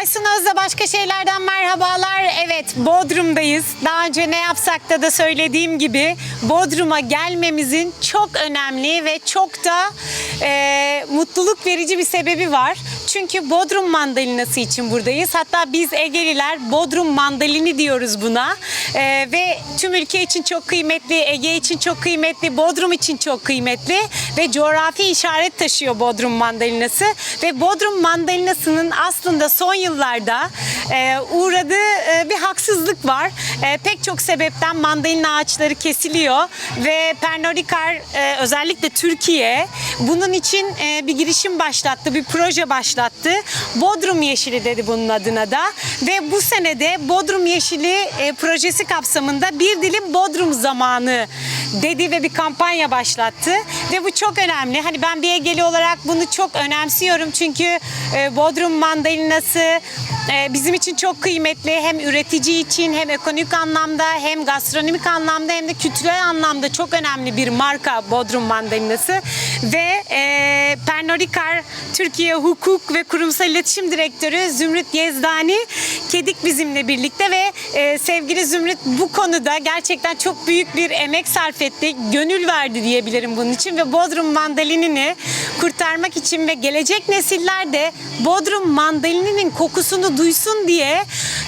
Aysun Öz'le başka şeylerden merhabalar. Evet, Bodrum'dayız. Daha önce ne yapsak da söylediğim gibi Bodrum'a gelmemizin çok önemli ve çok da mutluluk verici bir sebebi var. Çünkü Bodrum mandalinası için buradayız. Hatta biz Egeliler Bodrum mandalini diyoruz buna. Ve tüm ülke için çok kıymetli, Ege için çok kıymetli, Bodrum için çok kıymetli ve coğrafi işaret taşıyor Bodrum mandalinası. Ve Bodrum mandalinasının aslında son yıllarda uğradığı bir haksızlık var. Pek çok sebepten mandalina ağaçları kesiliyor ve Pernod Ricard özellikle Türkiye bunun için bir girişim başlattı, bir proje başlattı. Bodrum Yeşili dedi bunun adına da ve bu senede Bodrum Yeşili projesi kapsamında bir dilim Bodrum zamanı dedi ve bir kampanya başlattı ve bu çok önemli. Hani ben bir Egeli olarak bunu çok önemsiyorum çünkü Bodrum mandalinası bizim için çok kıymetli. Hem üretici için hem ekonomik anlamda hem gastronomik anlamda hem de kültürel anlamda çok önemli bir marka Bodrum mandalinası ve Pernod Ricard Türkiye Hukuk ve Kurumsal İletişim Direktörü Zümrüt Yezdani Kedik bizimle birlikte ve sevgili Zümrüt bu konuda gerçekten çok büyük bir emek sarf etti. Gönül verdi diyebilirim bunun için ve Bodrum mandalinini kurtarmak için ve gelecek nesiller de Bodrum mandalininin kokusunu duysun diye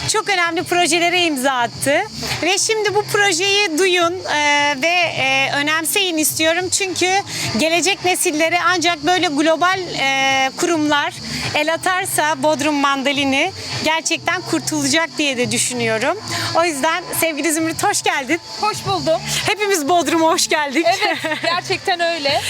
çok önemli projelere imza attı. Ve şimdi bu projeyi duyun ve önemseyin istiyorum. Çünkü gelecek nesillere ancak böyle global kurumlar el atarsa Bodrum mandalini gerçekten kurtulacak diye de düşünüyorum. O yüzden sevgili Zümrüt hoş geldin. Hoş buldum. Hepimiz Bodrum'a hoş geldik. Evet, gerçekten öyle.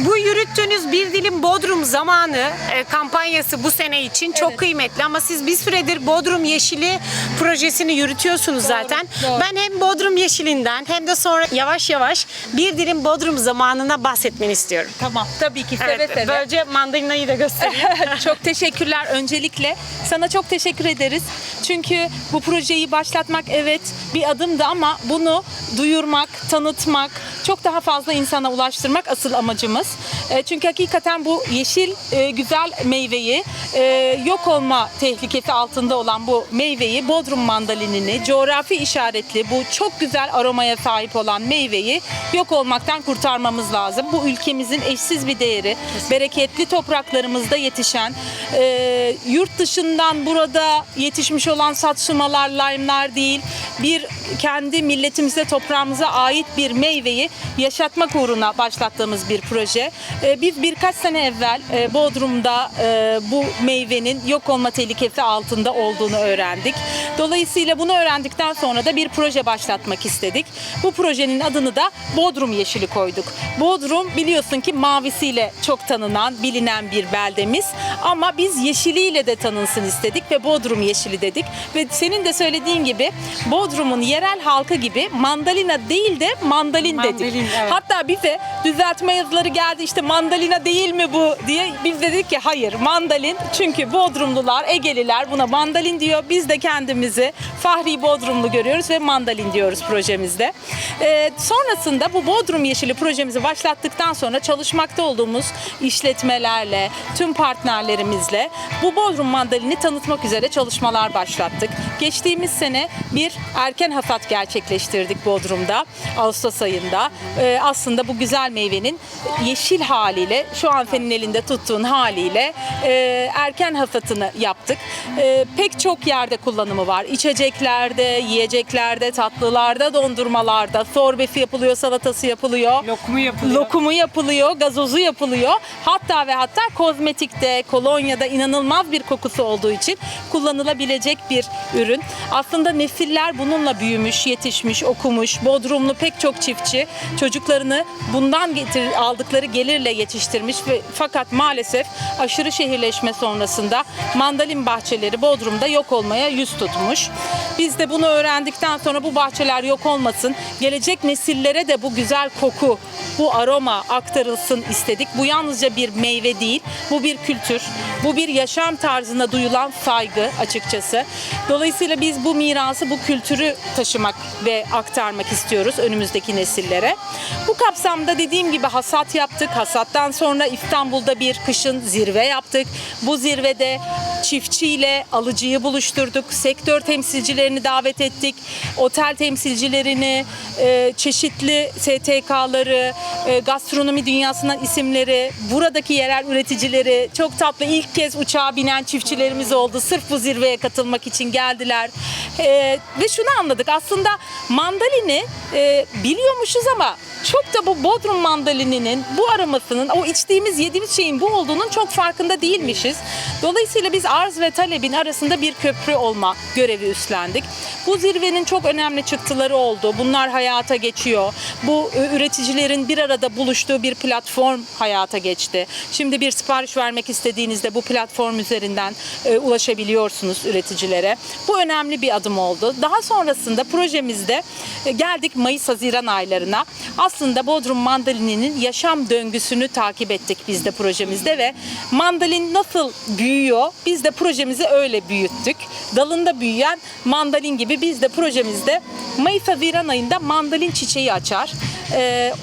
Bu yürüttüğünüz bir dilim Bodrum zamanı kampanyası bu sene için çok Evet. kıymetli ama siz bir süredir Bodrum Yeşili projesini yürütüyorsunuz zaten. Doğru. Ben hem Bodrum Yeşilinden hem de sonra yavaş yavaş bir dilim Bodrum zamanına bahsetmeni istiyorum. Tamam, tabii ki seve Evet, seve. böylece mandalinayı da göstereyim. Çok teşekkürler öncelikle. Sana çok teşekkür ederiz. Çünkü bu projeyi başlatmak evet bir adımdı ama bunu duyurmak, tanıtmak, çok daha fazla insana ulaştırmak asıl amacımız. Çünkü hakikaten bu yeşil güzel meyveyi yok olma tehlikesi altında olan bu meyveyi, Bodrum mandalinini, coğrafi işaretli bu çok güzel aromaya sahip olan meyveyi yok olmaktan kurtarmamız lazım. Bu ülkemizin eşsiz bir değeri, bereketli topraklarımızda yetişen, yurt dışından burada yetişmiş olan satsumalar, lime'lar değil, bir kendi milletimize, toprağımıza ait bir meyveyi yaşatmak uğruna başlattığımız bir proje. Biz birkaç sene evvel Bodrum'da bu meyvenin yok olma tehlikesi altında olduğunu öğrendik. Dolayısıyla bunu öğrendikten sonra da bir proje başlatmak istedik. Bu projenin adını da Bodrum Yeşili koyduk. Bodrum biliyorsun ki mavisiyle çok tanınan, bilinen bir beldemiz ama biz yeşiliyle de tanınsın istedik ve Bodrum Yeşili dedik. Ve senin de söylediğin gibi Bodrum'un yerel halkı gibi mandalina değil de mandalin dedik. Mandalin, evet. Hatta bize düzeltme yazıları geldi işte mandalina değil mi bu diye. Biz dedik ki hayır mandalin, çünkü Bodrumlular, Egeliler buna mandalin diyor. Biz de kendimizi Fahri Bodrumlu görüyoruz ve mandalin diyoruz projemizde. Sonrasında bu Bodrum Yeşili projemizi başlattıktan sonra çalışmakta olduğumuz işletmelerle, tüm partnerlerimizle bu Bodrum mandalini tanıtmak üzere çalışmalar başlattık. Geçtiğimiz sene bir erken hasat gerçekleştirdik Bodrum'da, Ağustos ayında. Aslında bu güzel meyvenin yeşil haliyle, şu an senin elinde tuttuğun haliyle erken hasatını yaptık. Pek çok yerde kullanımı var. İçeceklerde, yiyeceklerde, tatlılarda, dondurmalarda, sorbesi yapılıyor, salatası yapılıyor. Lokumu yapılıyor. Lokumu yapılıyor, gazozu yapılıyor. Hatta ve hatta kozmetikte, kolonyada inanılmaz bir kokusu olduğu için kullanılabilecek bir ürün. Aslında nesiller bununla büyümüş, yetişmiş, okumuş. Bodrumlu pek çok çiftçi çocuklarını bundan aldıkları gelirle yetiştirmiş ve fakat maalesef aşırı şehirleşme sonrasında mandalin bahçeleri Bodrum'da yok olmaya yüz tutmuş. Biz de bunu öğrendikten sonra bu bahçeler yok olmasın, gelecek nesillere de bu güzel koku, bu aroma aktarılsın istedik. Bu yalnızca bir meyve değil, bu bir kültür, bu bir yaşam tarzına duyulan saygı açıkçası. Dolayısıyla biz bu mirası, bu kültürü taşımak ve aktarmak istiyoruz önümüzdeki nesillere. Bu kapsamda dediğim gibi hasat yaptık. Hasattan sonra İstanbul'da bir kışın zirve yaptık. Bu zirvede çiftçiyle alıcıyı buluşturduk. Sektör temsilcilerini davet ettik. Otel temsilcilerini, çeşitli STK'ları, gastronomi dünyasından isimleri, buradaki yerel üreticileri, çok tatlı ilk kez uçağa binen çiftçilerimiz oldu. Sırf bu zirveye katılmak için geldiler. Ve şunu anladık. Aslında mandalini biliyormuşuz ama çok da bu Bodrum mandalininin, bu aromasının, o içtiğimiz, yediğimiz şeyin bu olduğunun çok farkında değilmişiz. Dolayısıyla biz arz ve talebin arasında bir köprü olma görevi üstlendik. Bu zirvenin çok önemli çıktıları oldu. Bunlar hayata geçiyor. Bu üreticilerin bir arada buluştuğu bir platform hayata geçti. Şimdi bir sipariş vermek istediğinizde bu platform üzerinden ulaşabiliyorsunuz üreticilere. Bu önemli bir adım oldu. Daha sonrasında projemizde geldik Mayıs-Haziran aylarına. Aslında Bodrum mandalininin yaşam döngüsünü takip ettik biz de projemizde ve mandalin nasıl büyüyor? Biz de projemizi öyle büyüttük. Dalında büyüyen mandalin gibi biz de projemizde Mayıs-Haziran ayında mandalin çiçeği açar.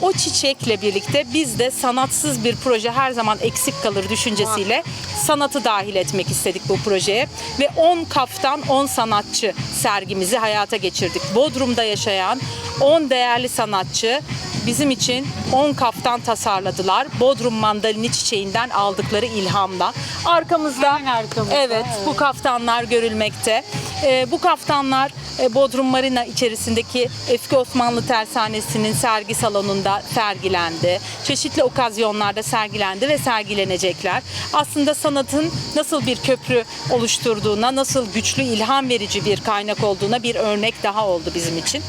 O çiçekle birlikte biz de sanatsız bir proje her zaman eksik kalır düşüncesiyle sanatı dahil etmek istedik bu projeye. Ve 10 kaftan 10 sanatçı sergimizi hayata geçirdik. Bodrum'da yaşayan 10 değerli sanatçı bizim için 10 kaftan tasarladılar. Bodrum mandalini çiçeğinden aldıkları ilhamla. Arkamızda, evet, bu kaftanlar görülmekte. Bu kaftanlar Bodrum Marina içerisindeki eski Osmanlı Tersanesi'nin sergi salonunda sergilendi. Çeşitli okazyonlarda sergilendi ve sergilenecekler. Aslında sanatın nasıl bir köprü oluşturduğuna, nasıl güçlü, ilham verici bir kaynak olduğuna bir örnek daha oldu bizim için.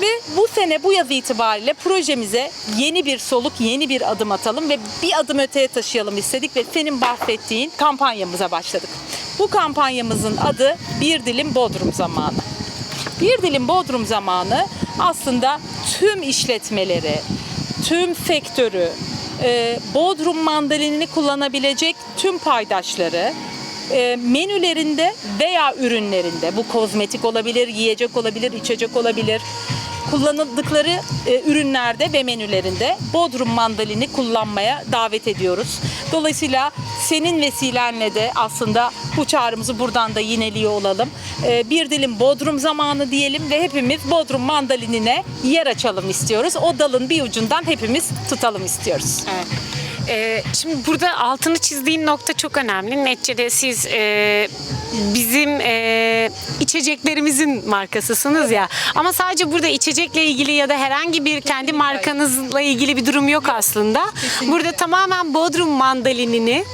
Ve bu sene, bu yaz itibariyle projemize yeni bir soluk, yeni bir adım atalım ve bir adım öteye taşıyalım istedik ve senin bahsettiğin kampanyamıza başladık. Bu kampanyamızın adı Bir Dilim Bodrum Zamanı. Bir Dilim Bodrum Zamanı aslında tüm işletmeleri, tüm sektörü, Bodrum mandalinini kullanabilecek tüm paydaşları menülerinde veya ürünlerinde, bu kozmetik olabilir, yiyecek olabilir, içecek olabilir, kullanıldıkları ürünlerde ve menülerinde Bodrum mandalini kullanmaya davet ediyoruz. Dolayısıyla senin vesilenle de aslında bu çağrımızı buradan da yineliyor olalım. Bir dilim Bodrum zamanı diyelim ve hepimiz Bodrum mandalinine yer açalım istiyoruz. O dalın bir ucundan hepimiz tutalım istiyoruz. Evet. Şimdi burada altını çizdiğin nokta çok önemli. Neticede siz bizim içeceklerimizin markasısınız ya. Ama sadece burada içecekle ilgili ya da herhangi bir kendi markanızla ilgili bir durum yok aslında. Burada tamamen Bodrum mandalinini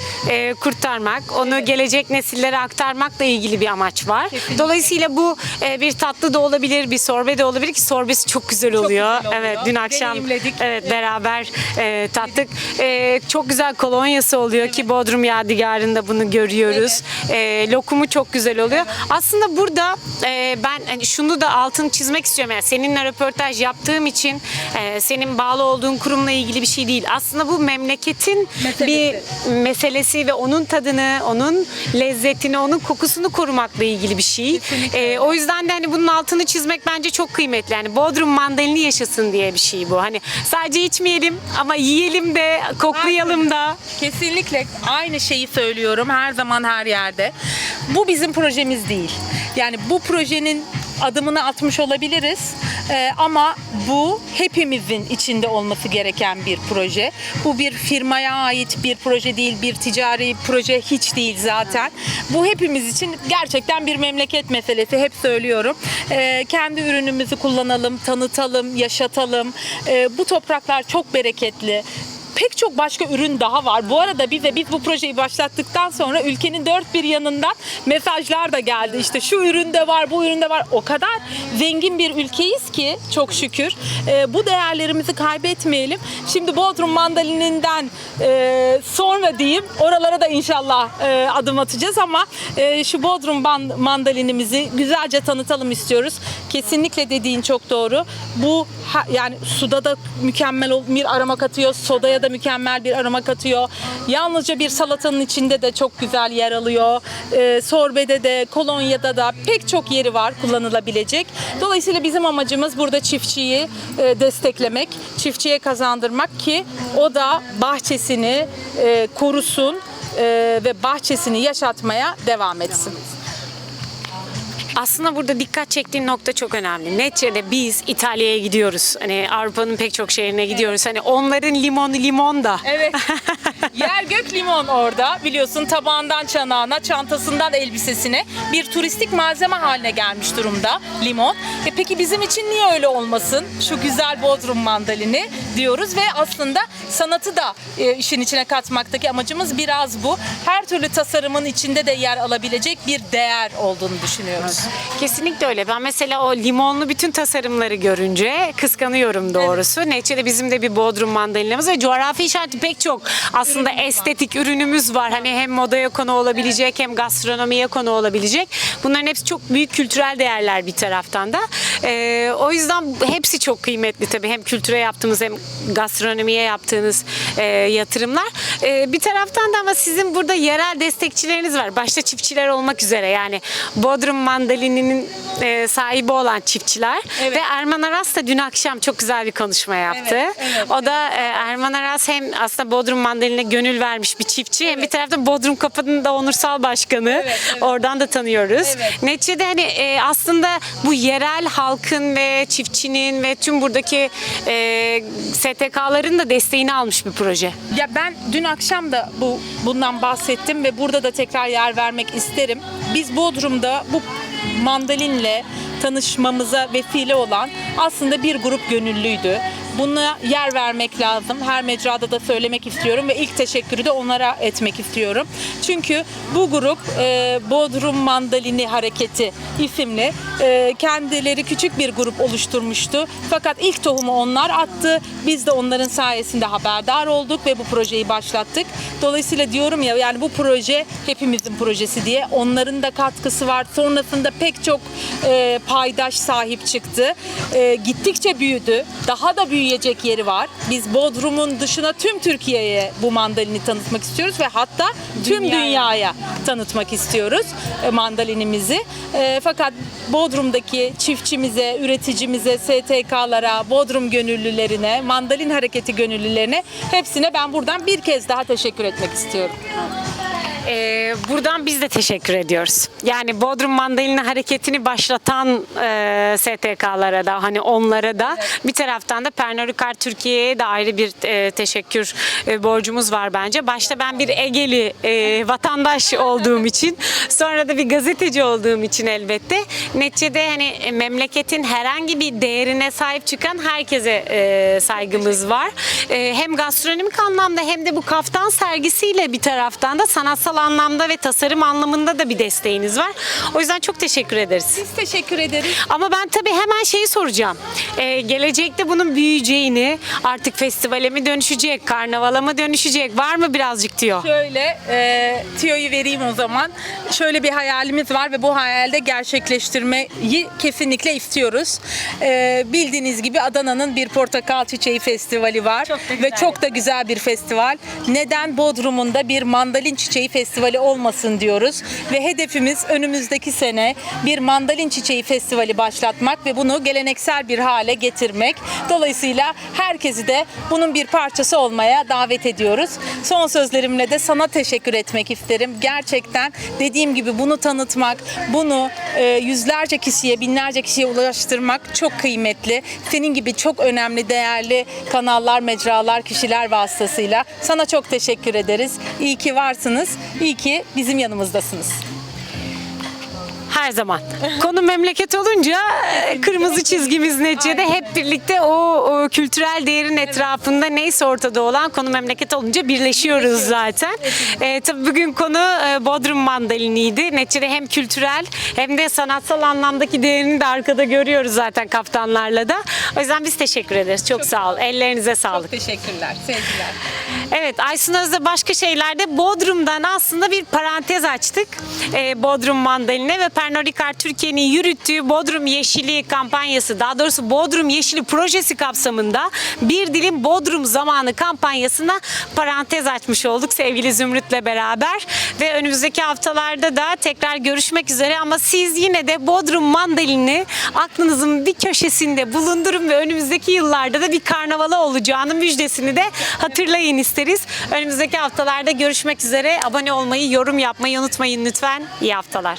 kurtarmak, onu gelecek nesillere aktarmakla ilgili bir amaç var. Dolayısıyla bu bir tatlı da olabilir, bir sorbe de olabilir ki sorbesi çok güzel oluyor. Çok güzel oluyor. Evet, dün akşam Deneyimledik. beraber tattık. Çok güzel kolonyası oluyor ki Bodrum Yadigarı'nda bunu görüyoruz. Lokumu çok güzel oluyor. Aslında burada ben hani şunu da altını çizmek istiyorum. Yani seninle röportaj yaptığım için senin bağlı olduğun kurumla ilgili bir şey değil. Aslında bu memleketin bir meselesi ve onun tadını, onun lezzetini, onun kokusunu korumakla ilgili bir şey. O yüzden de hani bunun altını çizmek bence çok kıymetli. Yani Bodrum mandalini yaşasın diye bir şey bu. Hani sadece içmeyelim ama yiyelim de, koklayalım da. Kesinlikle aynı şeyi söylüyorum her zaman her yerde. Bu bizim projemiz değil. Yani bu projenin adımını atmış olabiliriz ama bu hepimizin içinde olması gereken bir proje. Bu bir firmaya ait bir proje değil, bir ticari proje hiç değil zaten. Bu hepimiz için gerçekten bir memleket meselesi, hep söylüyorum. Kendi ürünümüzü kullanalım, tanıtalım, yaşatalım. Bu topraklar çok bereketli. Pek çok başka ürün daha var. Bu arada biz bu projeyi başlattıktan sonra ülkenin dört bir yanından mesajlar da geldi. İşte şu üründe var, bu üründe var. O kadar zengin bir ülkeyiz ki çok şükür. Bu değerlerimizi kaybetmeyelim. Şimdi Bodrum mandalininden sonra diyeyim, oralara da inşallah adım atacağız ama şu Bodrum mandalinimizi güzelce tanıtalım istiyoruz. Kesinlikle dediğin çok doğru. Bu yani suda da mükemmel bir aroma katıyor, sodaya da mükemmel bir aroma katıyor. Yalnızca bir salatanın içinde de çok güzel yer alıyor. Sorbede de, kolonyada da pek çok yeri var kullanılabilecek. Dolayısıyla bizim amacımız burada çiftçiyi desteklemek, çiftçiye kazandırmak ki o da bahçesini korusun ve bahçesini yaşatmaya devam etsin. Aslında burada dikkat çektiğin nokta çok önemli. Neticede biz İtalya'ya gidiyoruz. Hani Avrupa'nın pek çok şehrine gidiyoruz. Hani onların limonu limon da. Evet. Yer gök limon orada. Biliyorsun tabağından çanağına, çantasından elbisesine bir turistik malzeme haline gelmiş durumda limon. Peki bizim için niye öyle olmasın? Şu güzel Bodrum mandalini diyoruz ve aslında sanatı da işin içine katmaktaki amacımız biraz bu. Her türlü tasarımın içinde de yer alabilecek bir değer olduğunu düşünüyoruz. Kesinlikle öyle. Ben mesela o limonlu bütün tasarımları görünce kıskanıyorum doğrusu. Neticede bizim de bir Bodrum mandalinamız ve coğrafi işareti pek çok aslında estetik ürünümüz var. Hani hem modaya konu olabilecek hem gastronomiye konu olabilecek. Bunların hepsi çok büyük kültürel değerler bir taraftan da. O yüzden hepsi çok kıymetli tabii. Hem kültüre yaptığımız hem gastronomiye yaptığınız yatırımlar. Bir taraftan da ama sizin burada yerel destekçileriniz var. Başta çiftçiler olmak üzere yani Bodrum mandalininin sahibi olan çiftçiler Evet. ve Erman Aras da dün akşam çok güzel bir konuşma yaptı. Evet, O da Erman Aras hem aslında Bodrum mandalinine gönül vermiş bir çiftçi hem bir tarafta Bodrum Kapı'nın da onursal başkanı. Evet. Oradan da tanıyoruz. Evet. Neticede hani aslında bu yerel halkın ve çiftçinin ve tüm buradaki STK'ların da desteğini almış bir proje. Ya ben dün akşam da bundan bahsettim ve burada da tekrar yer vermek isterim. Biz Bodrum'da bu mandalinle tanışmamıza vesile olan aslında bir grup gönüllüydü. Buna yer vermek lazım. Her mecrada da söylemek istiyorum ve ilk teşekkürü de onlara etmek istiyorum. Çünkü bu grup Bodrum Mandalini Hareketi isimli kendileri küçük bir grup oluşturmuştu. Fakat ilk tohumu onlar attı. Biz de onların sayesinde haberdar olduk ve bu projeyi başlattık. Dolayısıyla diyorum ya yani bu proje hepimizin projesi diye onların da katkısı var. Sonrasında pek çok paydaş sahip çıktı. Gittikçe büyüdü. Daha da büyüyecek yeri var. Biz Bodrum'un dışına tüm Türkiye'ye bu mandalini tanıtmak istiyoruz ve hatta tüm dünyaya tanıtmak istiyoruz mandalinimizi. Fakat Bodrum'daki çiftçimize, üreticimize, STK'lara, Bodrum gönüllülerine, mandalin hareketi gönüllülerine hepsine ben buradan bir kez daha teşekkür etmek istiyorum. Buradan biz de teşekkür ediyoruz. Yani Bodrum Mandalini hareketini başlatan STK'lara da hani onlara da bir taraftan da Pernod Ricard Türkiye'ye de ayrı bir teşekkür borcumuz var bence. Başta ben bir Egeli vatandaş olduğum için sonra da bir gazeteci olduğum için elbette neticede hani memleketin herhangi bir değerine sahip çıkan herkese saygımız var. Hem gastronomik anlamda hem de bu kaftan sergisiyle bir taraftan da sanatsal anlamda ve tasarım anlamında da bir desteğiniz var. O yüzden çok teşekkür ederiz. Biz teşekkür ederiz. Ama ben tabii hemen şeyi soracağım. Gelecekte bunun büyüyeceğini, artık festivale mi dönüşecek, karnavala mı dönüşecek, var mı birazcık diyor. Şöyle tüyoyu vereyim o zaman. Şöyle bir hayalimiz var ve bu hayalde gerçekleştirmeyi kesinlikle istiyoruz. Bildiğiniz gibi Adana'nın bir portakal çiçeği festivali var. Ve çok da güzel bir festival. Neden Bodrum'un da bir mandalin çiçeği festivali olmasın diyoruz. Ve hedefimiz önümüzdeki sene bir mandalin çiçeği festivali başlatmak ve bunu geleneksel bir hale getirmek. Dolayısıyla herkesi de bunun bir parçası olmaya davet ediyoruz. Son sözlerimle de sana teşekkür etmek isterim. Gerçekten dediğim gibi bunu tanıtmak, bunu yüzlerce kişiye, binlerce kişiye ulaştırmak çok kıymetli. Senin gibi çok önemli, değerli kanallar, mecralar, kişiler vasıtasıyla sana çok teşekkür ederiz. İyi ki varsınız. İyi ki bizim yanımızdasınız. Her zaman. Konu memleket olunca kırmızı çizgimiz neticede hep birlikte o kültürel değerin etrafında neyse ortada olan konu memleket olunca birleşiyoruz zaten. Tabii bugün konu Bodrum mandaliniydi. Neticede hem kültürel hem de sanatsal anlamdaki değerini de arkada görüyoruz zaten kaftanlarla da. O yüzden biz teşekkür ederiz. Çok sağ ol. Ellerinize sağlık. Çok teşekkürler. Sevgiler. Evet, Aysun Öz'de başka şeylerde Bodrum'dan aslında bir parantez açtık. Bodrum mandaline ve Pernod Pernod Ricard Türkiye'nin yürüttüğü Bodrum Yeşili kampanyası, daha doğrusu Bodrum Yeşili projesi kapsamında Bir Dilim Bodrum Zamanı kampanyasına parantez açmış olduk sevgili Zümrüt'le beraber. Ve önümüzdeki haftalarda da tekrar görüşmek üzere, ama siz yine de Bodrum mandalini aklınızın bir köşesinde bulundurun ve önümüzdeki yıllarda da bir karnavala olacağının müjdesini de hatırlayın isteriz. Önümüzdeki haftalarda görüşmek üzere. Abone olmayı, yorum yapmayı unutmayın lütfen. İyi haftalar.